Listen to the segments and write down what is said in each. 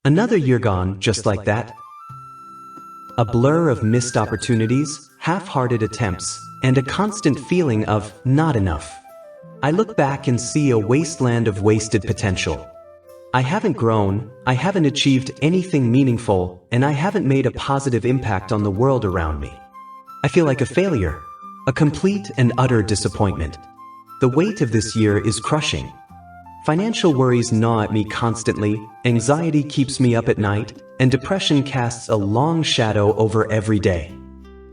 Another year gone, just like that. A blur of missed opportunities, half-hearted attempts, and a constant feeling of not enough. I look back and see a wasteland of wasted potential. I haven't grown, I haven't achieved anything meaningful, and I haven't made a positive impact on the world around me. I feel like a failure, a complete and utter disappointment. The weight of this year is crushing. Financial worries gnaw at me constantly, anxiety keeps me up at night, and depression casts a long shadow over every day.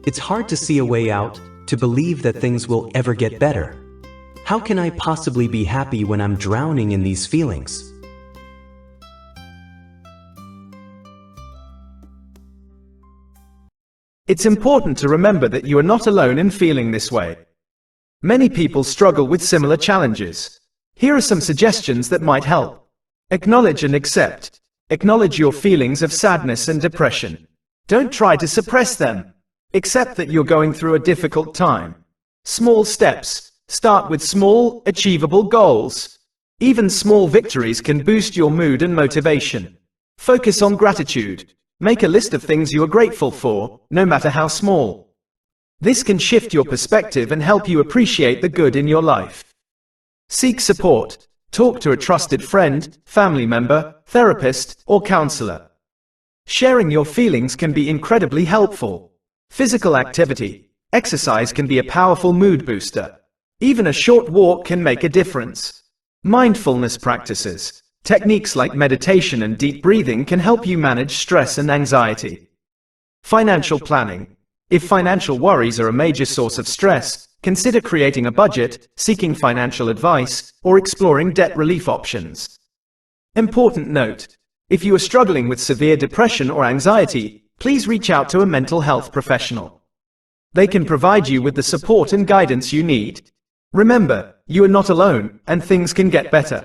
It's hard to see a way out, to believe that things will ever get better. How can I possibly be happy when I'm drowning in these feelings? It's important to remember that you are not alone in feeling this way. Many people struggle with similar challenges. Here are some suggestions that might help. Acknowledge and accept. Acknowledge your feelings of sadness and depression. Don't try to suppress them. Accept that you're going through a difficult time. Small steps. Start with small, achievable goals. Even small victories can boost your mood and motivation. Focus on gratitude. Make a list of things you are grateful for, no matter how small. This can shift your perspective and help you appreciate the good in your life. Seek support. Talk to a trusted friend, family member, therapist, or counselor. Sharing your feelings can be incredibly helpful. Physical activity. Exercise can be a powerful mood booster. Even a short walk can make a difference. Mindfulness practices. Techniques like meditation and deep breathing can help you manage stress and anxiety. Financial planning. If financial worries are a major source of stress, consider creating a budget, seeking financial advice, or exploring debt relief options. Important note: if you are struggling with severe depression or anxiety, please reach out to a mental health professional. They can provide you with the support and guidance you need. Remember, you are not alone, and things can get better.